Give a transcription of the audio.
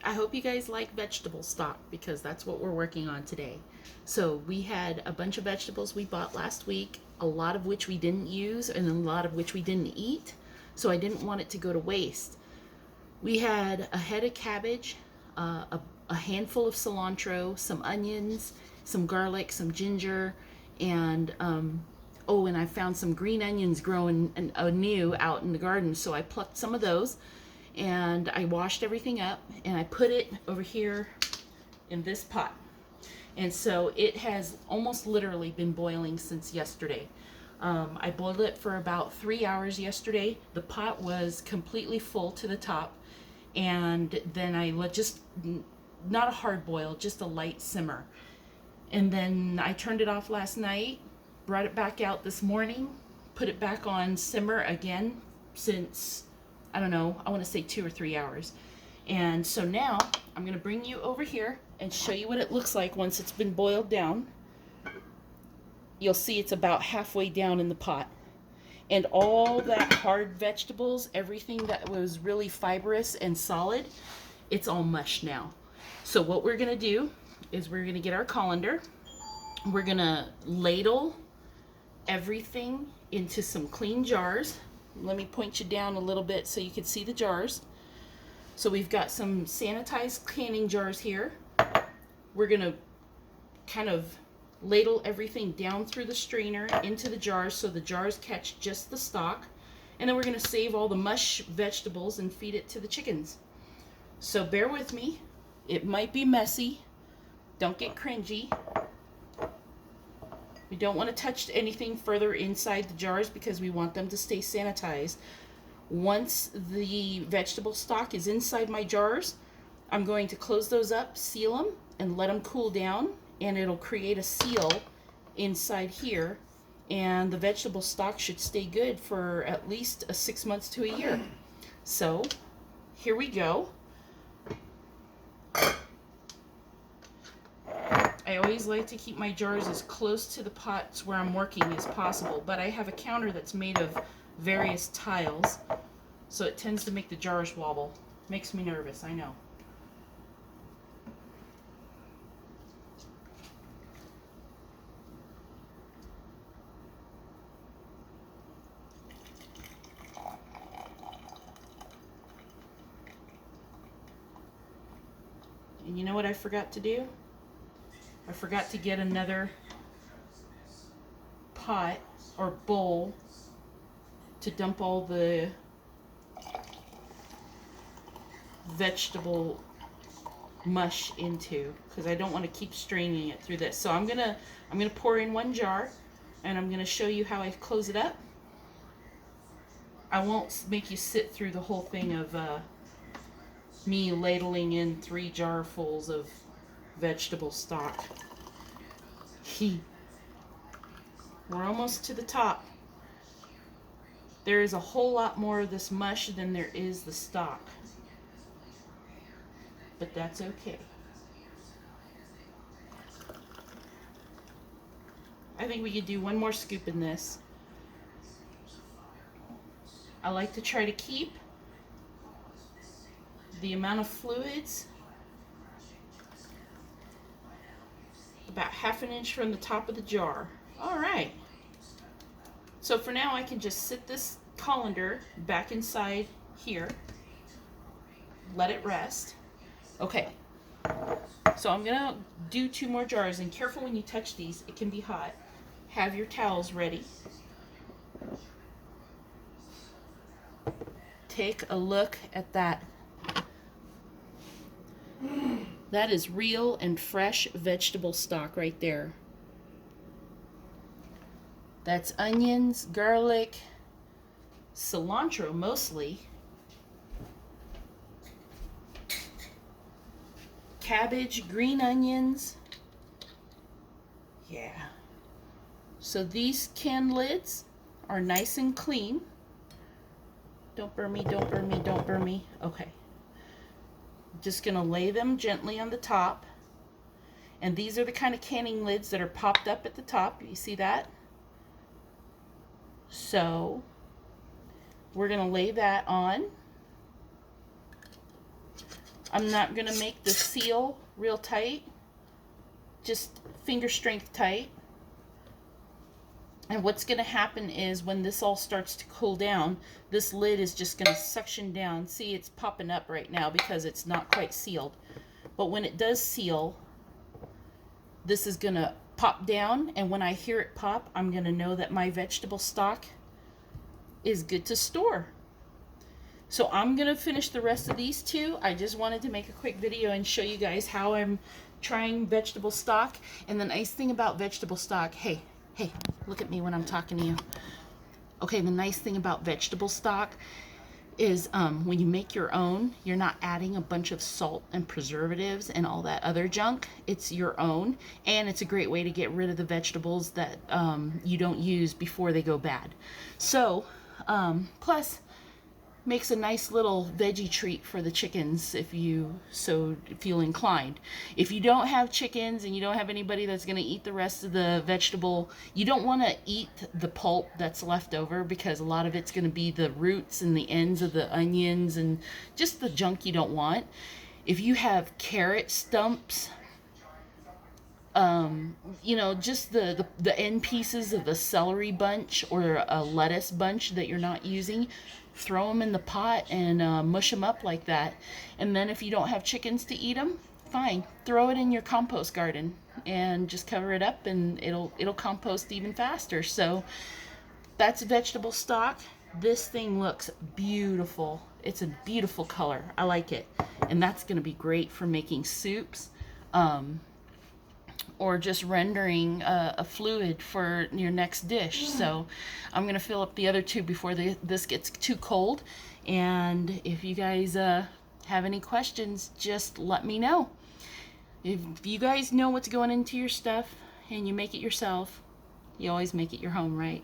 I hope you guys like vegetable stock because that's what we're working on today. So we had a bunch of vegetables we bought last week, a lot of which we didn't use and a lot of which we didn't eat. So I didn't want it to go to waste. We had a head of cabbage, a handful of cilantro, some onions, some garlic, some ginger, and oh, and I found some green onions growing anew out in the garden. So I plucked some of those and I washed everything up and I put it over here in this pot. And so it has almost literally been boiling since yesterday. I boiled it for about 3 hours yesterday. The pot was completely full to the top. And then I let just, not a hard boil, just a light simmer. And then I turned it off last night, brought it back out this morning, put it back on simmer again since, I don't know, I want to say 2 or 3 hours. And so now I'm going to bring you over here and show you what it looks like once it's been boiled down. You'll see it's about halfway down in the pot. And all that hard vegetables, everything that was really fibrous and solid, it's all mush now. So what we're going to do is we're going to get our colander. We're going to ladle everything into some clean jars. Let me point you down a little bit so you can see the jars. So we've got some sanitized canning jars here. We're going to kind of ladle everything down through the strainer into the jars so the jars catch just the stock. And then we're going to save all the mush vegetables and feed it to the chickens. So bear with me. It might be messy. Don't get cringy. We don't want to touch anything further inside the jars because we want them to stay sanitized. Once the vegetable stock is inside my jars, I'm going to close those up, seal them, and let them cool down, and it'll create a seal inside here, and the vegetable stock should stay good for at least 6 months to a year. So here we go. I always like to keep my jars as close to the pots where I'm working as possible, but I have a counter that's made of various tiles, so it tends to make the jars wobble. Makes me nervous, I know. And you know what I forgot to do? I forgot to get another pot or bowl to dump all the vegetable mush into, because I don't want to keep straining it through this. So I'm gonna pour in one jar, and I'm gonna show you how I close it up. I won't make you sit through the whole thing of me ladling in 3 jarfuls of vegetable stock. We're almost to the top. There is a whole lot more of this mush than there is the stock, but that's okay. I think we could do one more scoop in this. I like to try to keep the amount of fluids about 1/2 inch from the top of the jar. All right. So for now, I can just sit this colander back inside here, let it rest. Okay. So I'm gonna do 2 more jars, and careful when you touch these, it can be hot. Have your towels ready. Take a look at that. That is real and fresh vegetable stock right there. That's onions, garlic, cilantro mostly, cabbage, green onions. Yeah. So these can lids are nice and clean. Don't burn me, don't burn me, don't burn me. Okay. Just gonna lay them gently on the top. And these are the kind of canning lids that are popped up at the top. You see that? So we're gonna lay that on. I'm not going to make the seal real tight, just finger strength tight. And what's going to happen is when this all starts to cool down, this lid is just going to suction down. See, it's popping up right now because it's not quite sealed. But when it does seal, this is going to pop down. And when I hear it pop, I'm going to know that my vegetable stock is good to store. So I'm going to finish the rest of these two. I just wanted to make a quick video and show you guys how I'm trying vegetable stock. And the nice thing about vegetable stock, hey, look at me when I'm talking to you. Okay, the nice thing about vegetable stock is when you make your own, you're not adding a bunch of salt and preservatives and all that other junk. It's your own, and it's a great way to get rid of the vegetables that you don't use before they go bad. So, plus, makes a nice little veggie treat for the chickens if you so feel inclined. If you don't have chickens and you don't have anybody that's going to eat the rest of the vegetable, you don't want to eat the pulp that's left over, because a lot of it's going to be the roots and the ends of the onions and just the junk you don't want. If you have carrot stumps, you know, just the end pieces of a celery bunch or a lettuce bunch that you're not using, throw them in the pot and mush them up like that. And then if you don't have chickens to eat them, fine, throw it in your compost garden and just cover it up, and it'll compost even faster. So that's vegetable stock. This thing looks beautiful. It's a beautiful color. I like it. And that's going to be great for making soups. Or just rendering a fluid for your next dish. So I'm going to fill up the other two before this gets too cold. And if you guys have any questions, just let me know. If you guys know what's going into your stuff and you make it yourself, you always make it your home, right?